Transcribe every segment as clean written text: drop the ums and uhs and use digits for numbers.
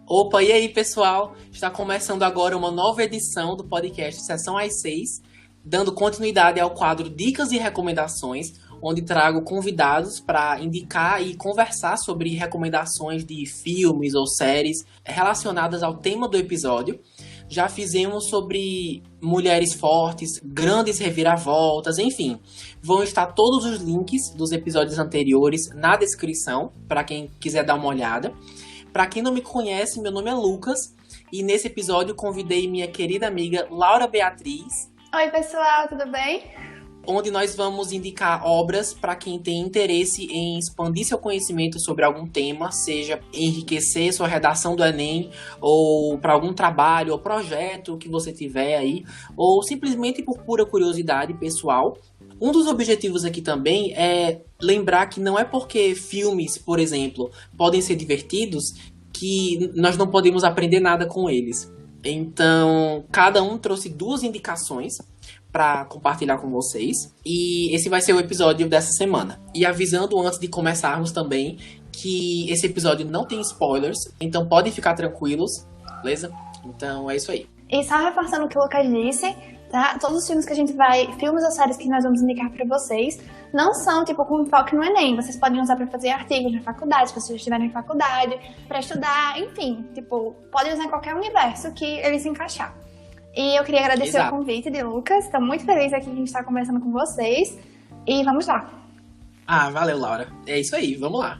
Opa, e aí, pessoal? Está começando agora uma nova edição do podcast Sessão às 6, dando continuidade ao quadro Dicas e Recomendações, onde trago convidados para indicar e conversar sobre recomendações de filmes ou séries relacionadas ao tema do episódio. Já fizemos sobre mulheres fortes, grandes reviravoltas, enfim. Vão estar todos os links dos episódios anteriores na descrição, para quem quiser dar uma olhada. Para quem não me conhece, meu nome é Lucas e nesse episódio convidei minha querida amiga Laura Beatriz. Oi, pessoal, tudo bem? Onde nós vamos indicar obras para quem tem interesse em expandir seu conhecimento sobre algum tema, seja enriquecer sua redação do Enem, ou para algum trabalho ou projeto que você tiver aí, ou simplesmente por pura curiosidade pessoal. Um dos objetivos aqui também é lembrar que não é porque filmes, por exemplo, podem ser divertidos que nós não podemos aprender nada com eles. Então, cada um trouxe 2 indicações para compartilhar com vocês. E esse vai ser o episódio dessa semana. E avisando antes de começarmos também que esse episódio não tem spoilers, então podem ficar tranquilos, beleza? Então é isso aí. E só reforçando o que o Lucas disse, tá? Todos os filmes que a gente filmes ou séries que nós vamos indicar para vocês, não são, com foco no Enem. Vocês podem usar para fazer artigos na faculdade, se vocês estiverem em faculdade, para estudar, enfim, podem usar em qualquer universo que ele se encaixar. E eu queria agradecer o convite de Lucas. Estou muito feliz aqui que a gente está conversando com vocês. E vamos lá. Ah, valeu, Laura. É isso aí, vamos lá.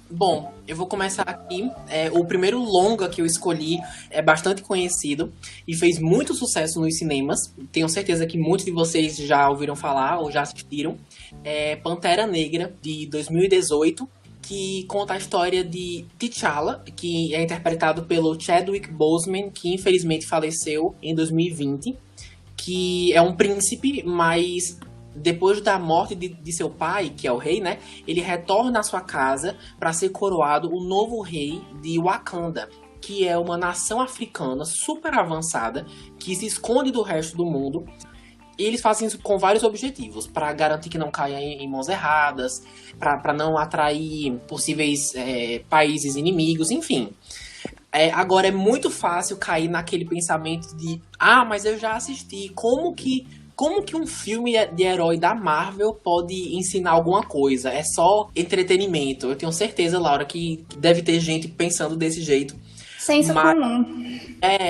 Bom, eu vou começar aqui. O primeiro longa que eu escolhi é bastante conhecido e fez muito sucesso nos cinemas. Tenho certeza que muitos de vocês já ouviram falar ou já assistiram. É Pantera Negra, de 2018, que conta a história de T'Challa, que é interpretado pelo Chadwick Boseman, que infelizmente faleceu em 2020, que é um príncipe, mas depois da morte de seu pai, que é o rei, né? Ele retorna à sua casa para ser coroado o novo rei de Wakanda, que é uma nação africana super avançada que se esconde do resto do mundo. E eles fazem isso com vários objetivos, para garantir que não caia em mãos erradas, para não atrair possíveis países inimigos, enfim. Agora é muito fácil cair naquele pensamento de mas eu já assisti, como que um filme de herói da Marvel pode ensinar alguma coisa? É só entretenimento. Eu tenho certeza, Laura, que deve ter gente pensando desse jeito. Senso comum.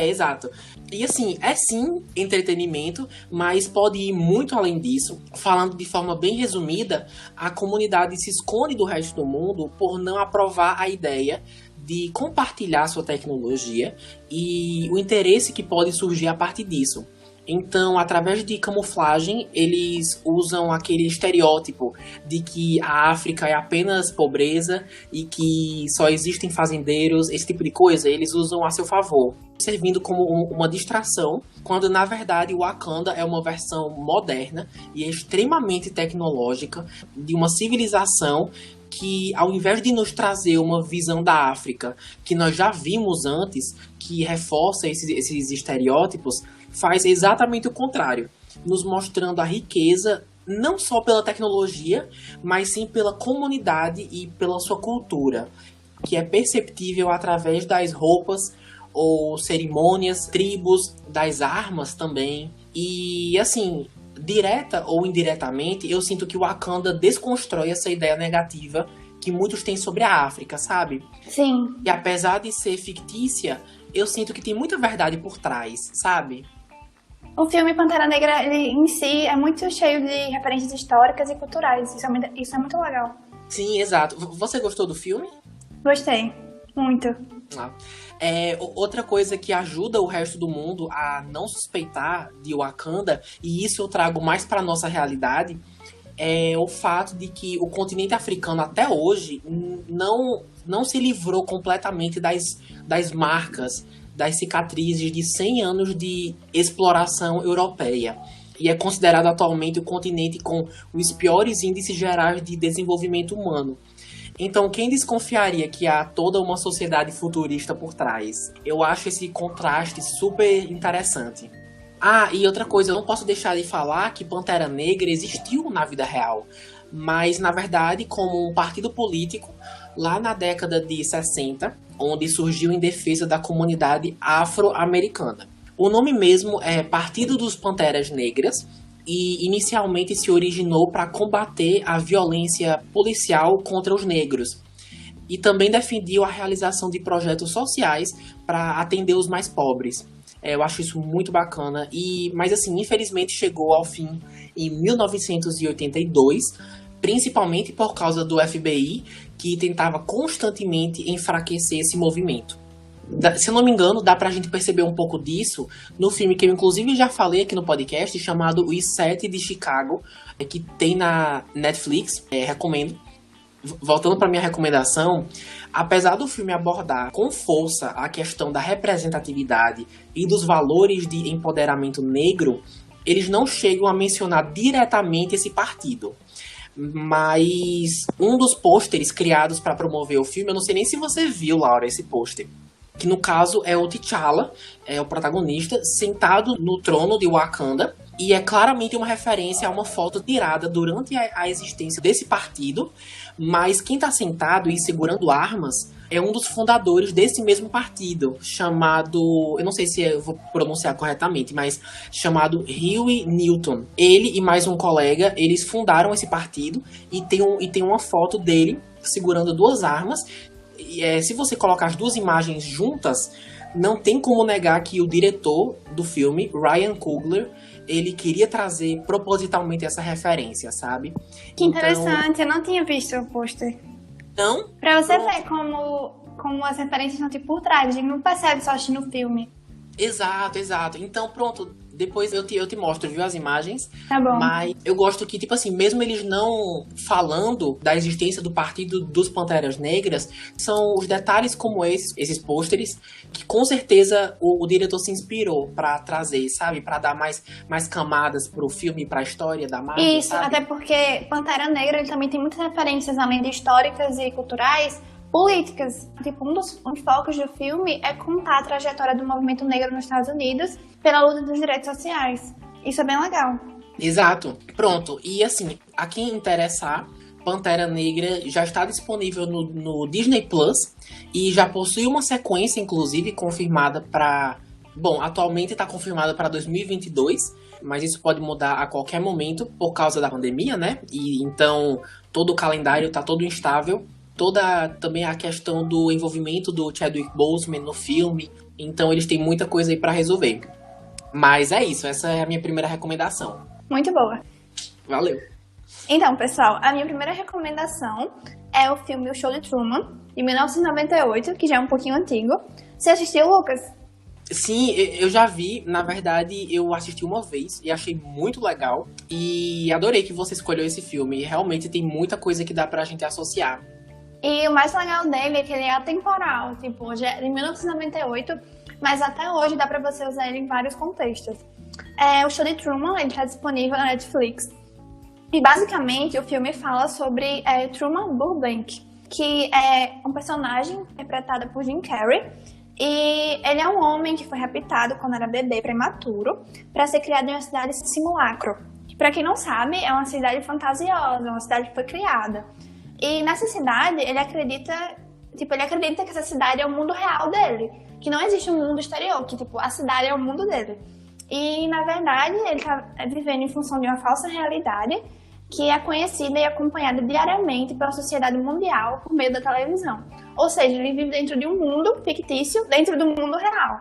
Exato. E assim, é sim entretenimento, mas pode ir muito além disso. Falando de forma bem resumida, a comunidade se esconde do resto do mundo por não aprovar a ideia de compartilhar sua tecnologia e o interesse que pode surgir a partir disso. Então, através de camuflagem, eles usam aquele estereótipo de que a África é apenas pobreza e que só existem fazendeiros, esse tipo de coisa, eles usam a seu favor, servindo como uma distração, quando na verdade o Wakanda é uma versão moderna e extremamente tecnológica de uma civilização que, ao invés de nos trazer uma visão da África que nós já vimos antes, que reforça esses estereótipos, faz exatamente o contrário, nos mostrando a riqueza não só pela tecnologia, mas sim pela comunidade e pela sua cultura, que é perceptível através das roupas ou cerimônias, tribos, das armas também. E assim, direta ou indiretamente, eu sinto que o Wakanda desconstrói essa ideia negativa que muitos têm sobre a África, sabe? Sim. E apesar de ser fictícia, eu sinto que tem muita verdade por trás, sabe? O filme Pantera Negra, ele em si, é muito cheio de referências históricas e culturais. Isso é muito legal. Sim, exato. Você gostou do filme? Gostei. Muito. Outra coisa que ajuda o resto do mundo a não suspeitar de Wakanda, e isso eu trago mais para nossa realidade, é o fato de que o continente africano até hoje não se livrou completamente das marcas, das cicatrizes de 100 anos de exploração europeia. E é considerado atualmente o continente com os piores índices gerais de desenvolvimento humano. Então, quem desconfiaria que há toda uma sociedade futurista por trás? Eu acho esse contraste super interessante. Ah, e outra coisa, eu não posso deixar de falar que Pantera Negra existiu na vida real, mas na verdade como um partido político lá na década de 60, onde surgiu em defesa da comunidade afro-americana. O nome mesmo é Partido dos Panteras Negras e inicialmente se originou para combater a violência policial contra os negros. E também defendiam a realização de projetos sociais para atender os mais pobres. Eu acho isso muito bacana. Mas assim, infelizmente chegou ao fim em 1982, principalmente por causa do FBI, que tentava constantemente enfraquecer esse movimento. Se eu não me engano, dá pra gente perceber um pouco disso no filme que eu inclusive já falei aqui no podcast, chamado Os Sete de Chicago, que tem na Netflix, recomendo. Voltando para minha recomendação, apesar do filme abordar com força a questão da representatividade e dos valores de empoderamento negro, eles não chegam a mencionar diretamente esse partido. Mas um dos pôsteres criados para promover o filme, eu não sei nem se você viu, Laura, esse pôster, que no caso é o T'Challa, é o protagonista, sentado no trono de Wakanda, e é claramente uma referência a uma foto tirada durante a existência desse partido, mas quem está sentado e segurando armas é um dos fundadores desse mesmo partido, chamado, eu não sei se eu vou pronunciar corretamente, mas chamado Huey Newton. Ele e mais um colega, eles fundaram esse partido e tem uma foto dele segurando duas armas. Se você colocar as duas imagens juntas, não tem como negar que o diretor do filme, Ryan Coogler, ele queria trazer propositalmente essa referência, sabe? Que interessante, eu não tinha visto o pôster. Não? Pra você ver como as referências estão tipo por trás, a gente não percebe só assistindo o filme. Exato. Então, pronto, depois eu te mostro, viu, as imagens. Tá bom. Mas eu gosto que, tipo assim, mesmo eles não falando da existência do Partido dos Panteras Negras, são os detalhes como esses pôsteres, que com certeza o diretor se inspirou pra trazer, sabe? Pra dar mais camadas pro filme, pra história da Marvel, Isso, sabe? até porque Pantera Negra ele também tem muitas referências, além de históricas e culturais, políticas. Tipo, um dos focos do filme é contar a trajetória do movimento negro nos Estados Unidos pela luta dos direitos sociais. Isso é bem legal. Exato. Pronto. E assim, a quem interessar, Pantera Negra já está disponível no Disney Plus e já possui uma sequência, inclusive, confirmada para... Bom, atualmente está confirmada para 2022, mas isso pode mudar a qualquer momento por causa da pandemia, né? E então todo o calendário está todo instável. Toda também a questão do envolvimento do Chadwick Boseman no filme. Então eles têm muita coisa aí pra resolver. Mas é isso, essa é a minha primeira recomendação. Muito boa. Valeu. Então, pessoal, a minha primeira recomendação é o filme O Show de Truman, de 1998, que já é um pouquinho antigo. Você assistiu, Lucas? Sim, eu já vi. Na verdade, eu assisti uma vez e achei muito legal. E adorei que você escolheu esse filme. Realmente tem muita coisa que dá pra gente associar. E o mais legal dele é que ele é atemporal, tipo, já é de 1998, mas até hoje dá pra você usar ele em vários contextos. O Show de Truman, ele tá disponível na Netflix. E basicamente o filme fala sobre Truman Burbank, que é um personagem interpretado por Jim Carrey. E ele é um homem que foi raptado quando era bebê prematuro para ser criado em uma cidade simulacro. Que, pra quem não sabe, é uma cidade fantasiosa, uma cidade que foi criada. E nessa cidade, ele acredita que essa cidade é o mundo real dele. Que não existe um mundo exterior, que tipo, a cidade é o mundo dele. E na verdade, ele tá vivendo em função de uma falsa realidade que é conhecida e acompanhada diariamente pela sociedade mundial por meio da televisão. Ou seja, ele vive dentro de um mundo fictício, dentro do mundo real.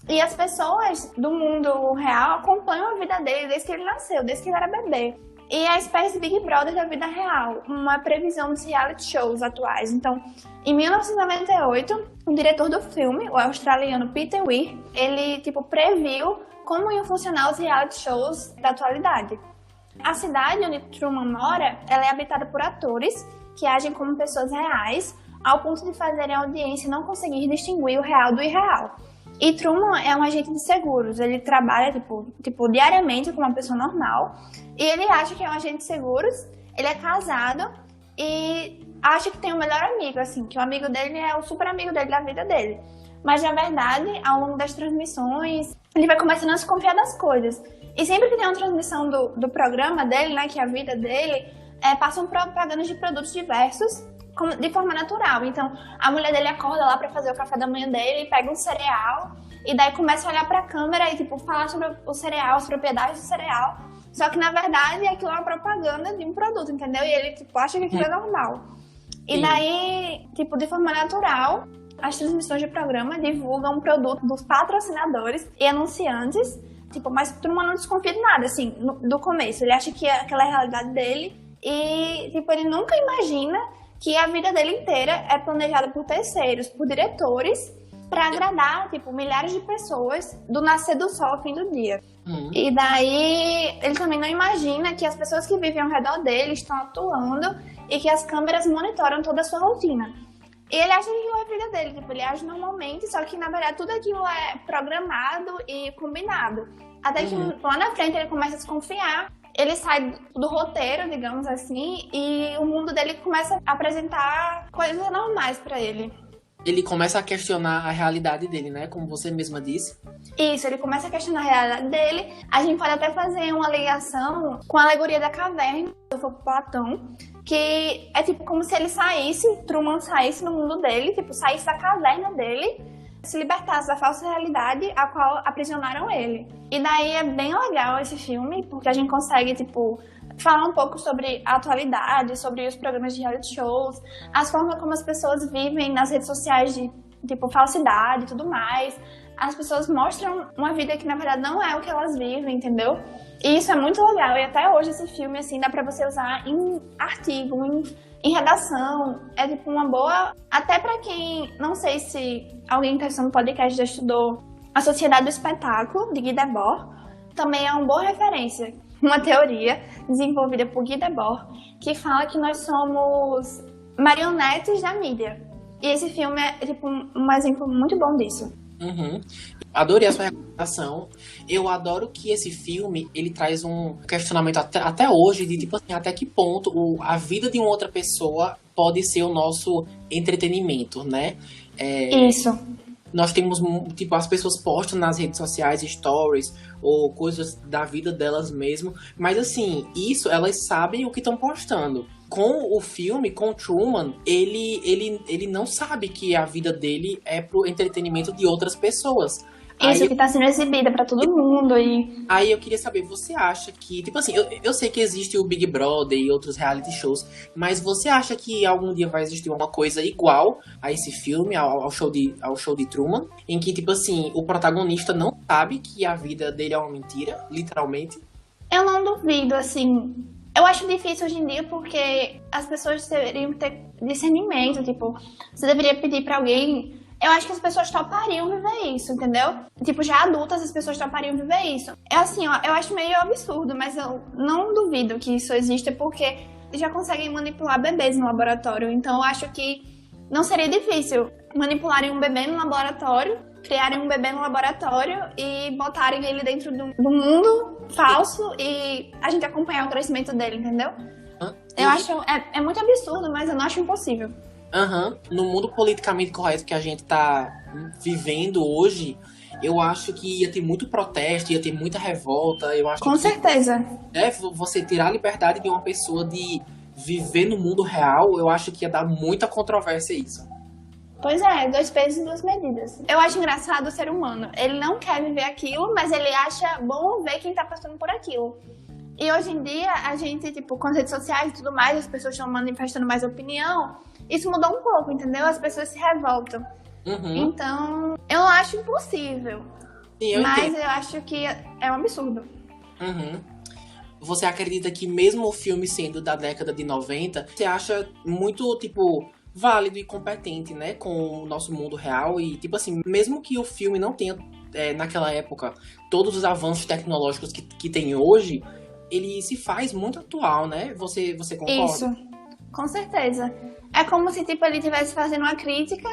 E as pessoas do mundo real acompanham a vida dele desde que ele nasceu, desde que ele era bebê. E é a espécie de Big Brother da vida real, uma previsão dos reality shows atuais. Então, em 1998, o diretor do filme, o australiano Peter Weir, ele previu como iam funcionar os reality shows da atualidade. A cidade onde Truman mora, ela é habitada por atores que agem como pessoas reais, ao ponto de fazerem a audiência não conseguir distinguir o real do irreal. E Truman é um agente de seguros, ele trabalha diariamente com uma pessoa normal e ele acha que é um agente de seguros, ele é casado e acha que tem um melhor amigo, assim, que o amigo dele é o super amigo dele da vida dele. Mas, na verdade, ao longo das transmissões, ele vai começando a desconfiar das coisas. E sempre que tem uma transmissão do programa dele, né, que é a vida dele, passam propagandas de produtos diversos de forma natural. Então, a mulher dele acorda lá pra fazer o café da manhã dele, pega um cereal, e daí começa a olhar pra câmera e, tipo, falar sobre o cereal, as propriedades do cereal. Só que, na verdade, aquilo é uma propaganda de um produto, entendeu? E ele, tipo, acha que aquilo é normal. E daí, tipo, de forma natural, as transmissões de programa divulgam um produto dos patrocinadores e anunciantes, tipo, mas Truman não desconfia de nada, assim, do começo. Ele acha que aquela é a realidade dele e, tipo, ele nunca imagina que a vida dele inteira é planejada por terceiros, por diretores, para agradar, tipo, milhares de pessoas do nascer do sol ao fim do dia. E daí, ele também não imagina que as pessoas que vivem ao redor dele estão atuando e que as câmeras monitoram toda a sua rotina. E ele acha que aquilo é a vida dele, tipo, ele age normalmente, só que, na verdade, tudo aquilo é programado e combinado. Até que lá na frente ele começa a desconfiar, ele sai do roteiro, digamos assim, e o mundo dele começa a apresentar coisas anormais pra ele. Ele começa a questionar a realidade dele, né? Como você mesma disse. Isso, ele começa a questionar a realidade dele. A gente pode até fazer uma ligação com a alegoria da caverna, do Platão, que é tipo como se ele saísse, Truman saísse no mundo dele, tipo, saísse da caverna dele, se libertasse da falsa realidade a qual aprisionaram ele. E daí é bem legal esse filme, porque a gente consegue, tipo, falar um pouco sobre a atualidade, sobre os programas de reality shows, as formas como as pessoas vivem nas redes sociais de, tipo, falsidade e tudo mais. As pessoas mostram uma vida que, na verdade, não é o que elas vivem, entendeu? E isso é muito legal. E até hoje esse filme, assim, dá pra você usar em artigo, em redação. É, tipo, uma boa... Até pra quem... Não sei se alguém que tá assistindo o podcast já estudou A Sociedade do Espetáculo, de Guy Debord. Também é uma boa referência. Uma teoria desenvolvida por Guy Debord, que fala que nós somos marionetes da mídia. E esse filme é, tipo, um exemplo muito bom disso. Adorei a sua recomendação. Eu adoro que esse filme, ele traz um questionamento até hoje, de tipo assim, até que ponto a vida de uma outra pessoa pode ser o nosso entretenimento, né? Isso. Nós temos, tipo, as pessoas postam nas redes sociais stories ou coisas da vida delas mesmo, mas assim, isso elas sabem o que estão postando. Com o filme, com o Truman, ele não sabe que a vida dele é pro entretenimento de outras pessoas. Isso que tá sendo exibida pra todo mundo. Aí eu queria saber, você acha que... Tipo assim, eu sei que existe o Big Brother e outros reality shows, mas você acha que algum dia vai existir uma coisa igual a esse filme, ao show de Truman, em que, tipo assim, o protagonista não sabe que a vida dele é uma mentira, literalmente? Eu não duvido, assim... Eu acho difícil hoje em dia porque as pessoas deveriam ter discernimento, tipo... Você deveria pedir pra alguém... Eu acho que as pessoas topariam viver isso, entendeu? Tipo, já adultas, as pessoas topariam viver isso. É assim, ó, eu acho meio absurdo, mas eu não duvido que isso exista, porque já conseguem manipular bebês no laboratório. Então, eu acho que não seria difícil manipularem um bebê no laboratório, criarem um bebê no laboratório e botarem ele dentro do mundo falso e a gente acompanhar o crescimento dele, entendeu? Eu acho... É muito absurdo, mas eu não acho impossível. No mundo politicamente correto que a gente tá vivendo hoje, eu acho que ia ter muito protesto, ia ter muita revolta. Eu acho Com certeza. Você tirar a liberdade de uma pessoa de viver no mundo real, eu acho que ia dar muita controvérsia isso. Pois é, 2 pesos e 2 medidas. Eu acho engraçado o ser humano. Ele não quer viver aquilo, mas ele acha bom ver quem tá passando por aquilo. E hoje em dia, a gente, tipo, com as redes sociais e tudo mais, as pessoas estão manifestando mais opinião. Isso mudou um pouco, entendeu? As pessoas se revoltam. Então, eu não acho impossível. Sim, mas entendo. eu acho que é um absurdo. Você acredita que mesmo o filme sendo da década de 90, você acha muito, tipo, válido e competente, né? Com o nosso mundo real. E, tipo assim, mesmo que o filme não tenha, naquela época, todos os avanços tecnológicos que tem hoje, ele se faz muito atual, né? Você concorda? Isso, com certeza. É como se, tipo, ele estivesse fazendo uma crítica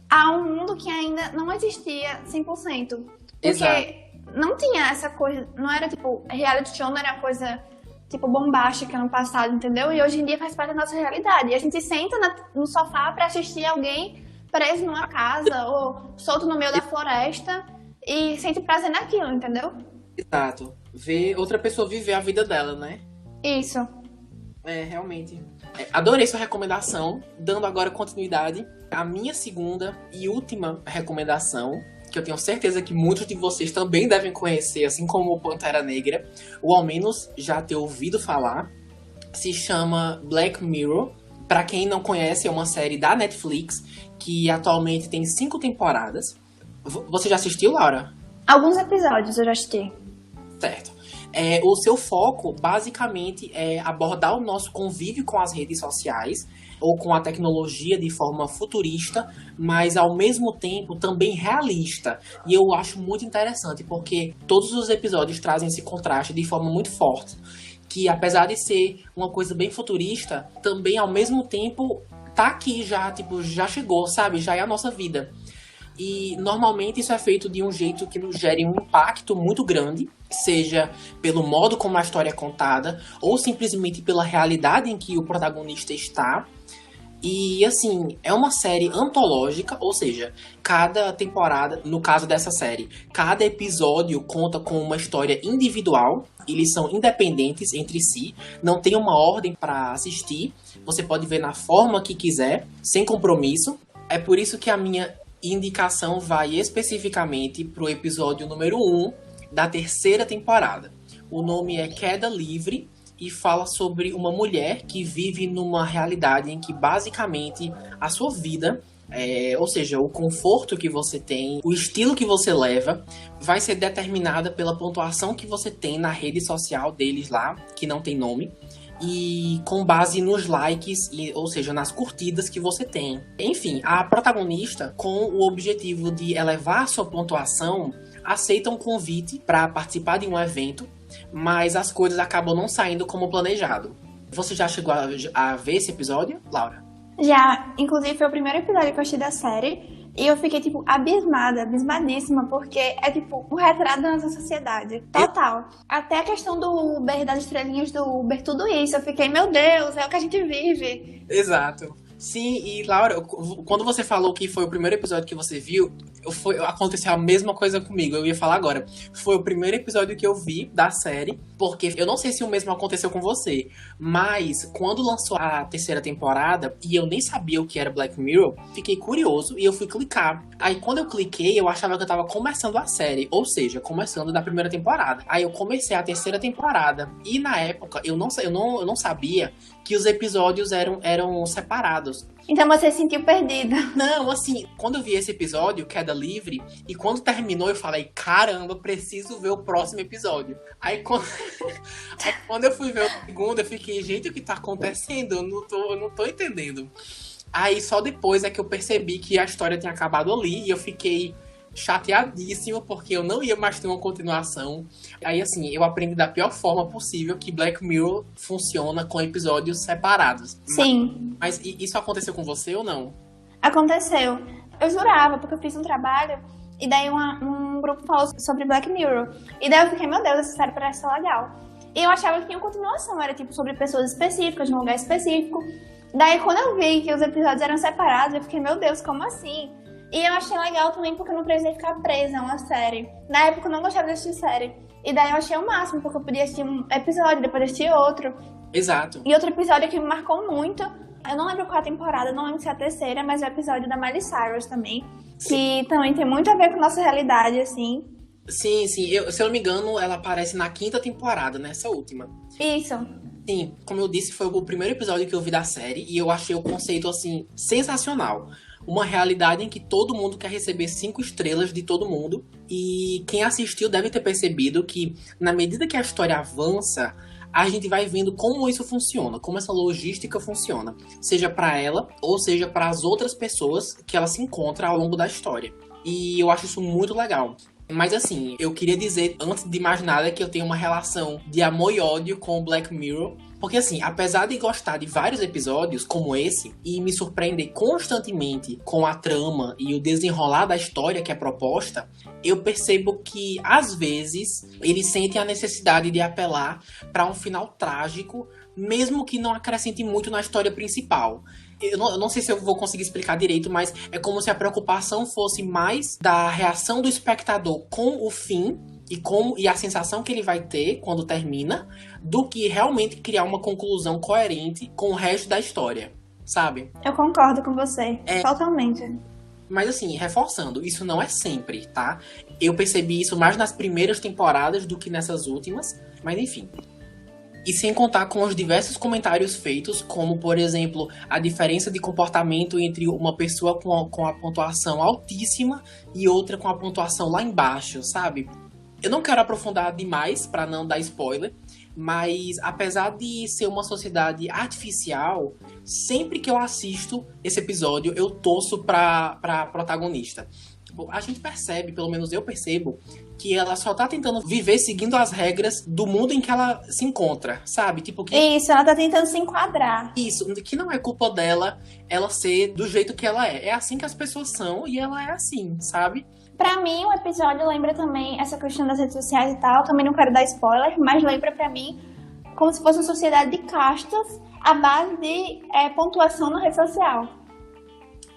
a um mundo que ainda não existia 100%. Porque Exato. não tinha essa coisa, não era, tipo, reality show não era coisa, tipo, bombástica no passado, entendeu? E hoje em dia faz parte da nossa realidade. E a gente senta no sofá pra assistir alguém preso numa casa ou solto no meio da floresta e sente prazer naquilo, entendeu? Exato. Ver outra pessoa viver a vida dela, né? Isso. Realmente. Adorei sua recomendação, dando agora continuidade à minha segunda e última recomendação, que eu tenho certeza que muitos de vocês também devem conhecer, assim como o Pantera Negra, ou ao menos já ter ouvido falar. Se chama Black Mirror. Pra quem não conhece, é uma série da Netflix, que atualmente tem 5 temporadas. Você já assistiu, Laura? Alguns episódios eu já assisti. Certo. O seu foco, basicamente, é abordar o nosso convívio com as redes sociais ou com a tecnologia de forma futurista, mas ao mesmo tempo também realista. E eu acho muito interessante, porque todos os episódios trazem esse contraste de forma muito forte. Que apesar de ser uma coisa bem futurista, também ao mesmo tempo tá aqui já, tipo, já chegou, sabe? Já é a nossa vida. E normalmente isso é feito de um jeito que nos gere um impacto muito grande, seja pelo modo como a história é contada, ou simplesmente pela realidade em que o protagonista está. E assim, é uma série antológica, ou seja, cada temporada, no caso dessa série, cada episódio conta com uma história individual, eles são independentes entre si, não tem uma ordem para assistir, você pode ver na forma que quiser, sem compromisso. É por isso que a minha indicação vai especificamente para o episódio número 1 da terceira temporada. O nome é Queda Livre e fala sobre uma mulher que vive numa realidade em que basicamente a sua vida, ou seja, o conforto que você tem, o estilo que você leva, vai ser determinada pela pontuação que você tem na rede social deles lá, que não tem nome. E com base nos likes, ou seja, nas curtidas que você tem. Enfim, a protagonista, com o objetivo de elevar sua pontuação, aceita um convite para participar de um evento, mas as coisas acabam não saindo como planejado. Você já chegou a ver esse episódio, Laura? Já, inclusive foi o primeiro episódio que eu assisti da série e eu fiquei, tipo, abismadíssima, porque é, tipo, um retrato da nossa sociedade, total. Até a questão do Uber, das estrelinhas do Uber, tudo isso, eu fiquei, meu Deus, é o que a gente vive. Exato. Sim, e Laura, quando você falou que foi o primeiro episódio que você viu, aconteceu a mesma coisa comigo. Eu ia falar agora. Foi o primeiro episódio que eu vi da série, porque eu não sei se o mesmo aconteceu com você, mas quando lançou a terceira temporada, e eu nem sabia o que era Black Mirror, fiquei curioso e eu fui clicar. Aí quando eu cliquei, eu achava que eu tava começando a série, ou seja, começando da primeira temporada. Aí eu comecei a terceira temporada, e na época eu não sabia que os episódios eram separados. Então você se sentiu perdida. Não, assim, quando eu vi esse episódio, Queda Livre, e quando terminou eu falei, caramba, preciso ver o próximo episódio. Aí quando eu fui ver o segundo, eu fiquei, gente, o que tá acontecendo? Eu não tô entendendo. Aí só depois é que eu percebi que a história tinha acabado ali, e eu fiquei chateadíssimo, porque eu não ia mais ter uma continuação. Aí, assim, eu aprendi da pior forma possível que Black Mirror funciona com episódios separados. Sim. Mas isso aconteceu com você ou não? Aconteceu. Eu jurava, porque eu fiz um trabalho, e daí um grupo falou sobre Black Mirror. E daí eu fiquei, meu Deus, essa série parece ser legal. E eu achava que tinha continuação, era tipo sobre pessoas específicas, de um lugar específico. Daí quando eu vi que os episódios eram separados, eu fiquei, meu Deus, como assim? E eu achei legal também porque eu não precisei ficar presa a uma série. Na época eu não gostava de assistir série. E daí eu achei o máximo, porque eu podia assistir um episódio, depois assistir outro. Exato. E outro episódio que me marcou muito, eu não lembro qual a temporada, não lembro se é a terceira, mas é o episódio da Miley Cyrus também. Sim. Que também tem muito a ver com a nossa realidade, assim. Sim. Se eu não me engano, ela aparece na 5ª temporada, nessa última. Isso. Sim, como eu disse, foi o primeiro episódio que eu vi da série e eu achei o conceito, assim, sensacional. Uma realidade em que todo mundo quer receber 5 estrelas de todo mundo. E quem assistiu deve ter percebido que, na medida que a história avança, a gente vai vendo como isso funciona, como essa logística funciona. Seja para ela, ou seja para as outras pessoas que ela se encontra ao longo da história. E eu acho isso muito legal. Mas assim, eu queria dizer, antes de mais nada, que eu tenho uma relação de amor e ódio com o Black Mirror. Porque assim, apesar de gostar de vários episódios como esse, e me surpreender constantemente com a trama e o desenrolar da história que é proposta, eu percebo que, às vezes, eles sentem a necessidade de apelar para um final trágico, mesmo que não acrescente muito na história principal. Eu não sei se eu vou conseguir explicar direito, mas é como se a preocupação fosse mais da reação do espectador com o fim e a sensação que ele vai ter quando termina, do que realmente criar uma conclusão coerente com o resto da história, sabe? Eu concordo com você, totalmente. Mas assim, reforçando, isso não é sempre, tá? Eu percebi isso mais nas primeiras temporadas do que nessas últimas, mas enfim. E sem contar com os diversos comentários feitos, como, por exemplo, a diferença de comportamento entre uma pessoa com a pontuação altíssima e outra com a pontuação lá embaixo, sabe? Eu não quero aprofundar demais para não dar spoiler, mas apesar de ser uma sociedade artificial, sempre que eu assisto esse episódio, eu torço pra protagonista. A gente percebe, pelo menos eu percebo, que ela só tá tentando viver seguindo as regras do mundo em que ela se encontra, sabe? Tipo que... Isso, ela tá tentando se enquadrar. Isso, que não é culpa dela ela ser do jeito que ela é. É assim que as pessoas são e ela é assim, sabe? Pra mim, o episódio lembra também essa questão das redes sociais e tal. Também não quero dar spoiler, mas lembra pra mim como se fosse uma sociedade de castas à base de pontuação na rede social.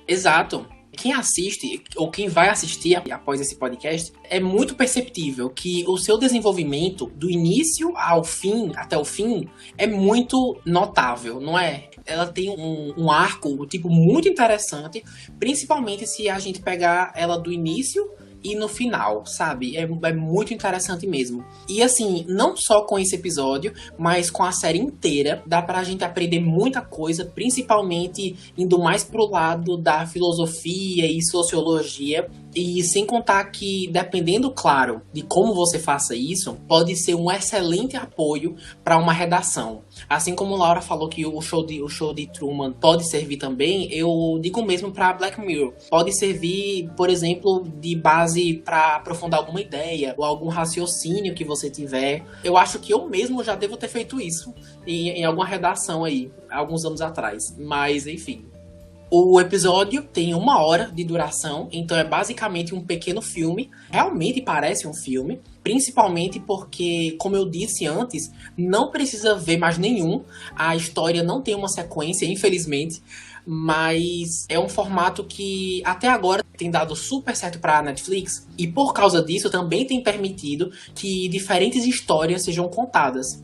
Exato. Quem assiste, ou quem vai assistir após esse podcast, é muito perceptível que o seu desenvolvimento, do início ao fim, até o fim, é muito notável, não é? Ela tem um arco, tipo, muito interessante, principalmente se a gente pegar ela do início e no final, sabe? É muito interessante mesmo. E assim, não só com esse episódio, mas com a série inteira, dá pra gente aprender muita coisa, principalmente indo mais pro lado da filosofia e sociologia. E sem contar que, dependendo, claro, de como você faça isso, pode ser um excelente apoio para uma redação. Assim como Laura falou que o show de Truman pode servir também, eu digo mesmo para Black Mirror. Pode servir, por exemplo, de base para aprofundar alguma ideia ou algum raciocínio que você tiver. Eu acho que eu mesmo já devo ter feito isso em alguma redação aí, alguns anos atrás. Mas, enfim. O episódio tem 1 hora de duração, então é basicamente um pequeno filme. Realmente parece um filme, principalmente porque, como eu disse antes, não precisa ver mais nenhum. A história não tem uma sequência, infelizmente, mas é um formato que até agora tem dado super certo para a Netflix e por causa disso também tem permitido que diferentes histórias sejam contadas.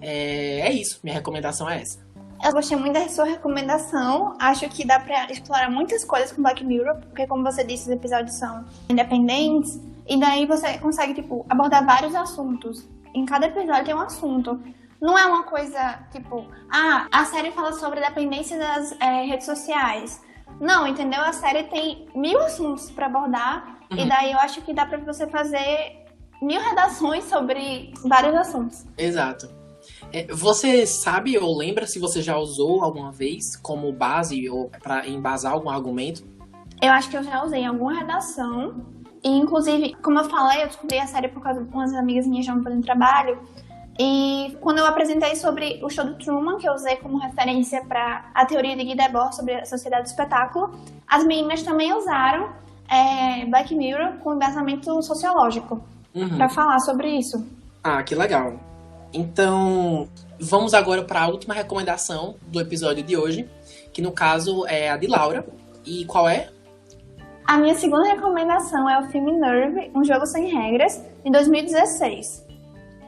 É isso, minha recomendação é essa. Eu gostei muito da sua recomendação. Acho que dá pra explorar muitas coisas com Black Mirror, porque, como você disse, os episódios são independentes. E daí você consegue, tipo, abordar vários assuntos. Em cada episódio tem um assunto. Não é uma coisa, tipo, a série fala sobre a dependência das redes sociais. Não, entendeu? A série tem 1000 assuntos pra abordar. Uhum. E daí eu acho que dá pra você fazer 1000 redações sobre vários assuntos. Exato. Você sabe ou lembra se você já usou alguma vez como base ou para embasar algum argumento? Eu acho que eu já usei em alguma redação. E, inclusive, como eu falei, eu descobri a série por causa de umas amigas minhas já me fazendo trabalho. E quando eu apresentei sobre o show do Truman, que eu usei como referência para a teoria de Guy Debord sobre a sociedade do espetáculo, as meninas também usaram Black Mirror com embasamento sociológico para falar sobre isso. Ah, que legal. Então, vamos agora para a última recomendação do episódio de hoje, que no caso é a de Laura. E qual é? A minha segunda recomendação é o filme Nerve, Um Jogo Sem Regras, de 2016.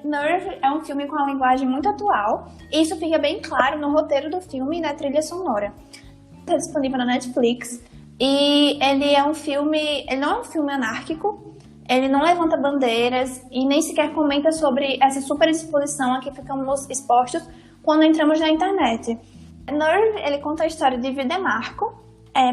Nerve é um filme com uma linguagem muito atual, e isso fica bem claro no roteiro do filme e na trilha sonora. Está disponível na Netflix, e ele não é um filme anárquico, ele não levanta bandeiras e nem sequer comenta sobre essa superexposição a que ficamos expostos quando entramos na internet. Nerve, ele conta a história de Videmarco,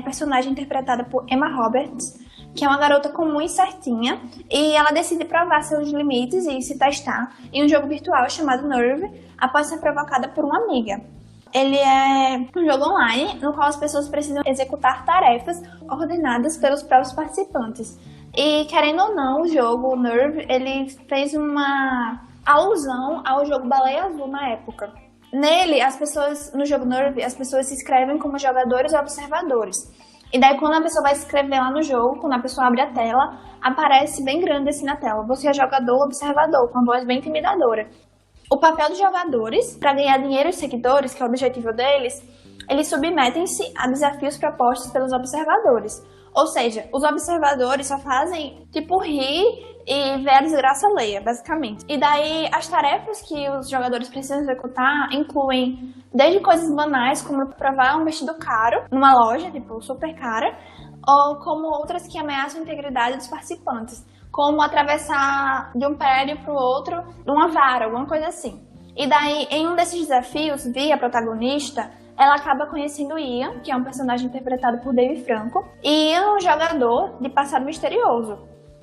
personagem interpretada por Emma Roberts, que é uma garota comum e certinha, e ela decide provar seus limites e se testar em um jogo virtual chamado Nerve, após ser provocada por uma amiga. Ele é um jogo online no qual as pessoas precisam executar tarefas ordenadas pelos próprios participantes. E, querendo ou não, o jogo Nerve, ele fez uma alusão ao jogo Baleia Azul na época. Nele, no jogo Nerve, as pessoas se inscrevem como jogadores ou observadores. E daí, quando a pessoa vai se inscrever lá no jogo, quando a pessoa abre a tela, aparece bem grande assim na tela: você é jogador ou observador, com uma voz bem intimidadora. O papel dos jogadores, para ganhar dinheiro e seguidores, que é o objetivo deles, eles submetem-se a desafios propostos pelos observadores. Ou seja, os observadores só fazem, tipo, rir e ver a desgraça alheia, basicamente. E daí, as tarefas que os jogadores precisam executar incluem desde coisas banais, como provar um vestido caro numa loja, tipo, super cara, ou como outras que ameaçam a integridade dos participantes, como atravessar de um prédio para o outro numa vara, alguma coisa assim. E daí, em um desses desafios, Vi, a protagonista, ela acaba conhecendo Ian, que é um personagem interpretado por Dave Franco, e Ian é um jogador de passado misterioso.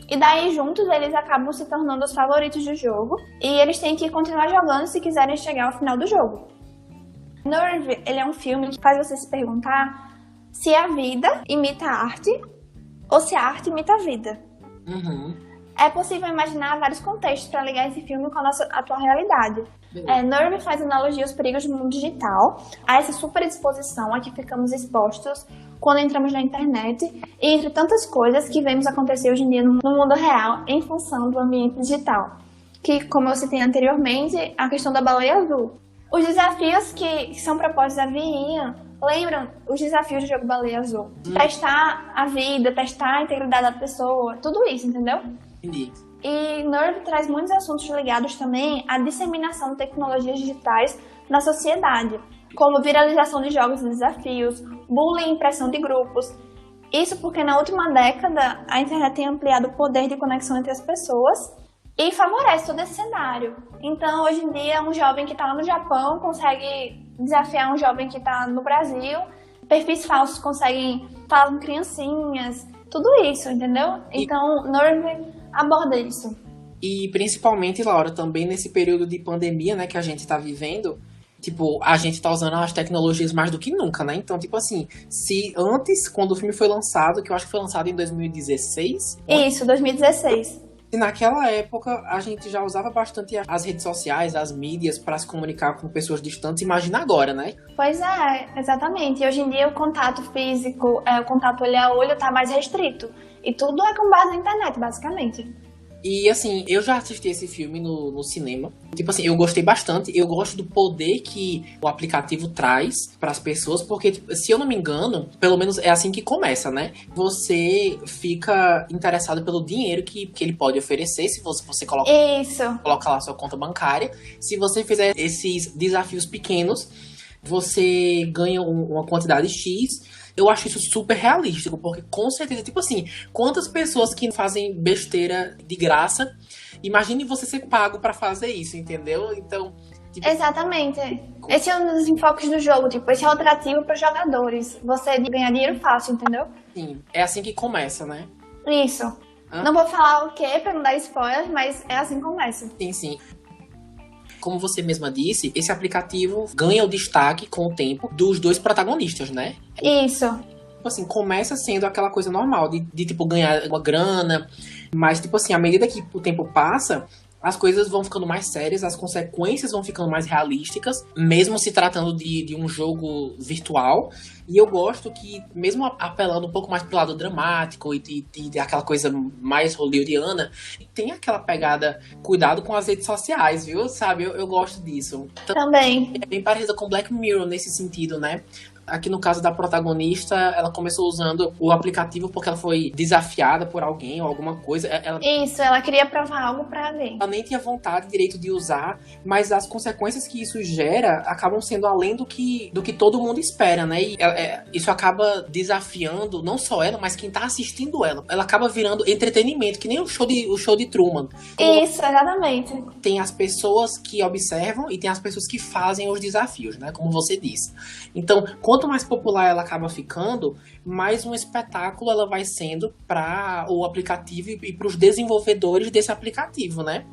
E daí, juntos, eles acabam se tornando os favoritos do jogo, e eles têm que continuar jogando se quiserem chegar ao final do jogo. Nerve, ele é um filme que faz você se perguntar se a vida imita a arte, ou se a arte imita a vida. É possível imaginar vários contextos para ligar esse filme com a nossa atual realidade. Nerve faz analogia aos perigos do mundo digital, a essa superexposição a que ficamos expostos quando entramos na internet, e entre tantas coisas que vemos acontecer hoje em dia no mundo real em função do ambiente digital. Que, como eu citei anteriormente, a questão da baleia azul. Os desafios que são propostos a Ian lembram os desafios do jogo Baleia Azul. Testar a vida, testar a integridade da pessoa, tudo isso, entendeu? Entendi. E Nerve traz muitos assuntos ligados também à disseminação de tecnologias digitais na sociedade, como viralização de jogos e desafios, bullying e impressão de grupos. Isso porque na última década a internet tem ampliado o poder de conexão entre as pessoas e favorece todo esse cenário. Então, hoje em dia, um jovem que está lá no Japão consegue desafiar um jovem que está no Brasil, perfis falsos conseguem falar com criancinhas, tudo isso, entendeu? Então, Nerve aborda isso. E principalmente, Laura, também nesse período de pandemia, né, que a gente tá vivendo, tipo, a gente tá usando as tecnologias mais do que nunca, né? Então, tipo assim, se antes, quando o filme foi lançado, que eu acho que foi lançado em 2016... Isso, 2016. E naquela época, a gente já usava bastante as redes sociais, as mídias, para se comunicar com pessoas distantes. Imagina agora, né? Pois é, exatamente. E hoje em dia o contato físico, o contato olho a olho tá mais restrito. E tudo é com base na internet, basicamente. E assim, eu já assisti esse filme no cinema. Tipo assim, eu gostei bastante. Eu gosto do poder que o aplicativo traz para as pessoas, porque, tipo, se eu não me engano, pelo menos é assim que começa, né? Você fica interessado pelo dinheiro que ele pode oferecer, se você coloca lá sua conta bancária. Se você fizer esses desafios pequenos, você ganha uma quantidade X. Eu acho isso super realístico, porque com certeza, tipo assim, quantas pessoas que fazem besteira de graça, imagine você ser pago pra fazer isso, entendeu? Então... Tipo, exatamente. Esse é um dos enfoques do jogo, tipo, esse é o atrativo para os jogadores. Você ganhar dinheiro fácil, entendeu? Sim, é assim que começa, né? Isso. Não vou falar o que pra não dar spoiler, mas é assim que começa. Sim, sim. Como você mesma disse, esse aplicativo ganha o destaque com o tempo dos dois protagonistas, né? Isso. Assim, começa sendo aquela coisa normal de tipo, ganhar uma grana, mas, tipo assim, à medida que o tempo passa, as coisas vão ficando mais sérias, as consequências vão ficando mais realísticas, mesmo se tratando de um jogo virtual. E eu gosto que, mesmo apelando um pouco mais pro lado dramático e aquela coisa mais hollywoodiana, tem aquela pegada, cuidado com as redes sociais, viu? Sabe, eu gosto disso. Também. É bem parecida com Black Mirror nesse sentido, né? Aqui no caso da protagonista, ela começou usando o aplicativo porque ela foi desafiada por alguém ou alguma coisa. Ela queria provar algo pra alguém. Ela nem tinha vontade, direito de usar, mas as consequências que isso gera acabam sendo além do que todo mundo espera, né? E isso acaba desafiando não só ela, mas quem tá assistindo ela. Ela acaba virando entretenimento, que nem o show de Truman. Isso, exatamente. Tem as pessoas que observam e tem as pessoas que fazem os desafios, né? Como você disse. Então, quanto mais popular ela acaba ficando, mais um espetáculo ela vai sendo para o aplicativo e para os desenvolvedores desse aplicativo, né?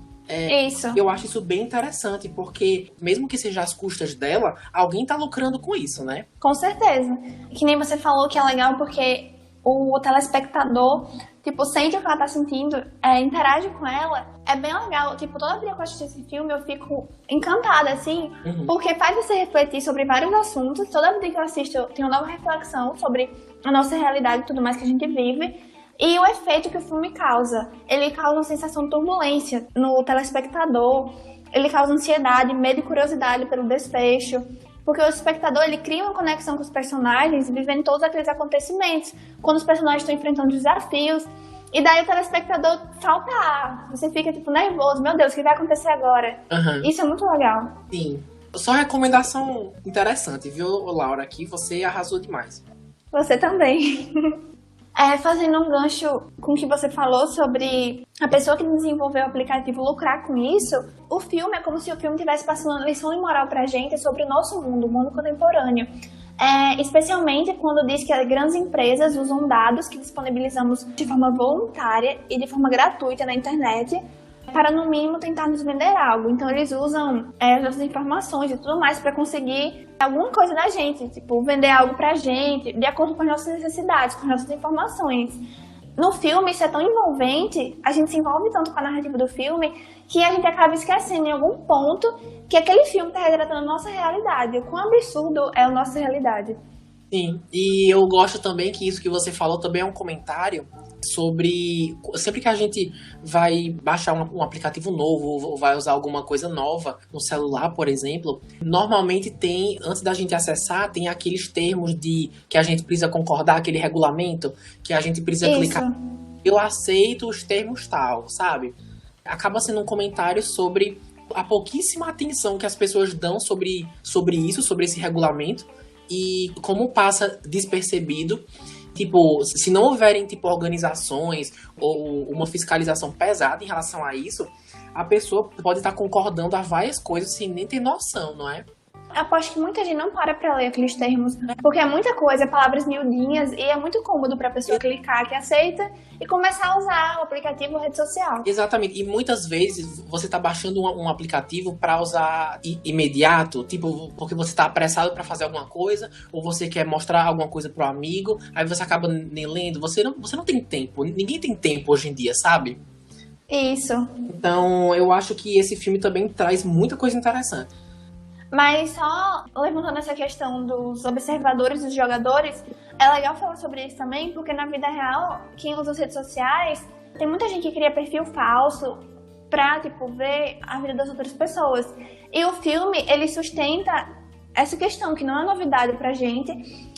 Isso. Eu acho isso bem interessante, porque mesmo que seja às custas dela, alguém tá lucrando com isso, né? Com certeza. Que nem você falou que é legal porque o telespectador, tipo, sente o que ela tá sentindo, interage com ela. É bem legal. Tipo, toda vez que eu assisto esse filme, eu fico encantada, assim, porque faz você refletir sobre vários assuntos. Toda vez que eu assisto, eu tenho uma nova reflexão sobre a nossa realidade e tudo mais que a gente vive. E o efeito que o filme causa. Ele causa uma sensação de turbulência no telespectador. Ele causa ansiedade, medo e curiosidade pelo desfecho. Porque o espectador, ele cria uma conexão com os personagens, vivendo todos aqueles acontecimentos, quando os personagens estão enfrentando desafios. E daí o telespectador falta ar. Você fica, tipo, nervoso. Meu Deus, o que vai acontecer agora? Isso é muito legal. Sim. Só recomendação interessante, viu, Laura? Aqui você arrasou demais. Você também. Fazendo um gancho com o que você falou sobre a pessoa que desenvolveu o aplicativo lucrar com isso, o filme é como se o filme estivesse passando uma lição de moral pra gente sobre o nosso mundo, o mundo contemporâneo. Especialmente quando diz que as grandes empresas usam dados que disponibilizamos de forma voluntária e de forma gratuita na internet para, no mínimo, tentar nos vender algo. Então, eles usam as nossas informações e tudo mais para conseguir alguma coisa da gente, tipo, vender algo pra gente, de acordo com as nossas necessidades, com as nossas informações. No filme, isso é tão envolvente, a gente se envolve tanto com a narrativa do filme, que a gente acaba esquecendo em algum ponto que aquele filme está retratando a nossa realidade, o quão absurdo é a nossa realidade. Sim, e eu gosto também que isso que você falou também é um comentário sobre... Sempre que a gente vai baixar um aplicativo novo, ou vai usar alguma coisa nova no celular, por exemplo, normalmente tem, antes da gente acessar, tem aqueles termos que a gente precisa concordar, aquele regulamento, que a gente precisa clicar. Eu aceito os termos tal, sabe? Acaba sendo um comentário sobre a pouquíssima atenção que as pessoas dão sobre isso, sobre esse regulamento, e como passa despercebido. Tipo, se não houverem, tipo, organizações ou uma fiscalização pesada em relação a isso, a pessoa pode estar concordando a várias coisas sem nem ter noção, não é? Aposto que muita gente não para pra ler aqueles termos, porque é muita coisa, palavras miudinhas, e é muito cômodo pra pessoa clicar que aceita e começar a usar o aplicativo ou rede social. Exatamente, e muitas vezes você tá baixando um aplicativo pra usar imediato, tipo, porque você tá apressado pra fazer alguma coisa, ou você quer mostrar alguma coisa pro amigo, aí você acaba nem lendo, você não tem tempo, ninguém tem tempo hoje em dia, sabe? Isso. Então, eu acho que esse filme também traz muita coisa interessante. Mas só levantando essa questão dos observadores, dos jogadores, é legal falar sobre isso também, porque na vida real, quem usa as redes sociais, tem muita gente que cria perfil falso pra, tipo, ver a vida das outras pessoas. E o filme, ele sustenta essa questão, que não é novidade pra gente,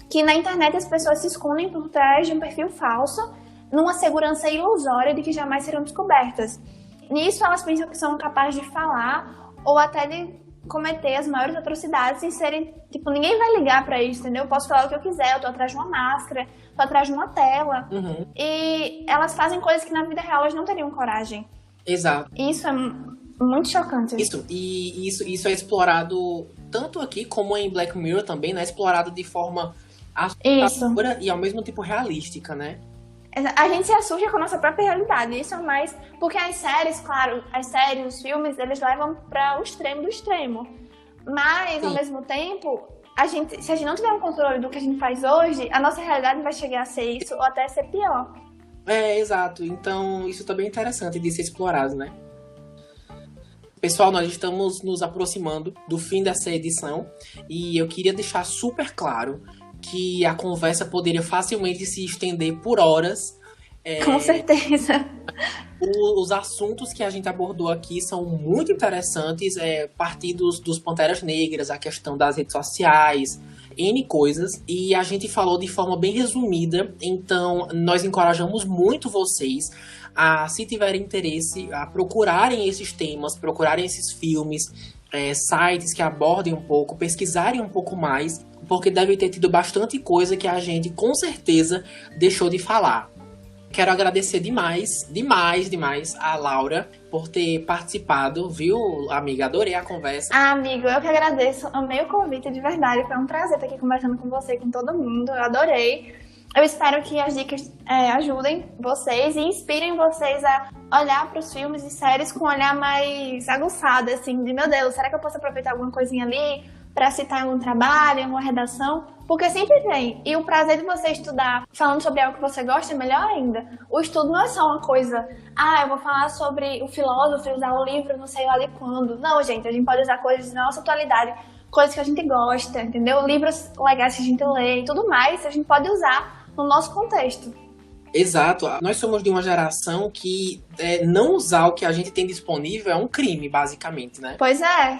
que na internet as pessoas se escondem por trás de um perfil falso, numa segurança ilusória de que jamais serão descobertas. Nisso, elas pensam que são capazes de falar, ou até de cometer as maiores atrocidades sem serem, tipo, ninguém vai ligar pra isso, entendeu? Eu posso falar o que eu quiser, eu tô atrás de uma máscara, tô atrás de uma tela. E elas fazem coisas que na vida real elas não teriam coragem. Exato. E isso é muito chocante. Isso é explorado tanto aqui como em Black Mirror também, né? Explorado de forma assustadora e ao mesmo tempo realística, né? A gente se assusta com a nossa própria realidade. Isso é mais... Porque as séries, claro, os filmes, eles levam para o extremo do extremo. Mas, ao mesmo tempo, se a gente não tiver um controle do que a gente faz hoje, a nossa realidade vai chegar a ser isso ou até ser pior. Exato. Então, isso também é interessante de ser explorado, né? Pessoal, nós estamos nos aproximando do fim dessa edição e eu queria deixar super claro que a conversa poderia facilmente se estender por horas. Com certeza. Os assuntos que a gente abordou aqui são muito interessantes, partir dos Panteras Negras, a questão das redes sociais, N coisas, e a gente falou de forma bem resumida, então nós encorajamos muito vocês a, se tiverem interesse, a procurarem esses temas, procurarem esses filmes, sites que abordem um pouco, pesquisarem um pouco mais, porque deve ter tido bastante coisa que a gente, com certeza, deixou de falar. Quero agradecer demais a Laura por ter participado, viu, amiga? Adorei a conversa. Amigo, eu que agradeço. Amei o convite, de verdade. Foi um prazer estar aqui conversando com você e com todo mundo. Eu adorei. Eu espero que as dicas ajudem vocês e inspirem vocês a olhar para os filmes e séries com um olhar mais aguçado, assim, de meu Deus, será que eu posso aproveitar alguma coisinha ali para citar em algum trabalho, em alguma redação? Porque sempre tem. E o prazer de você estudar falando sobre algo que você gosta é melhor ainda. O estudo não é só uma coisa, eu vou falar sobre o filósofo e usar o livro não sei lá de quando. Não, gente, a gente pode usar coisas da nossa atualidade, coisas que a gente gosta, entendeu? Livros legais que a gente lê e tudo mais, a gente pode usar no nosso contexto. Exato. Nós somos de uma geração que não usar o que a gente tem disponível é um crime, basicamente, né? Pois é.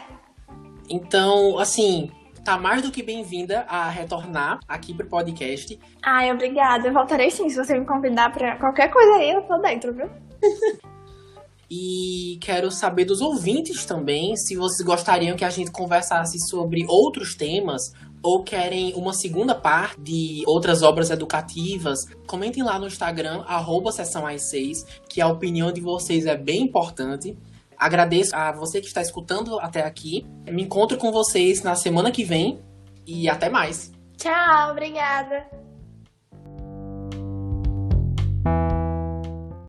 Então, assim, tá mais do que bem-vinda a retornar aqui pro podcast. Ai, obrigada. Eu voltarei sim, se você me convidar pra qualquer coisa aí, eu tô dentro, viu? E quero saber dos ouvintes também, se vocês gostariam que a gente conversasse sobre outros temas ou querem uma segunda parte de outras obras educativas. Comentem lá no Instagram, @sessãoas6, que a opinião de vocês é bem importante. Agradeço a você que está escutando até aqui. Me encontro com vocês na semana que vem e até mais. Tchau, obrigada.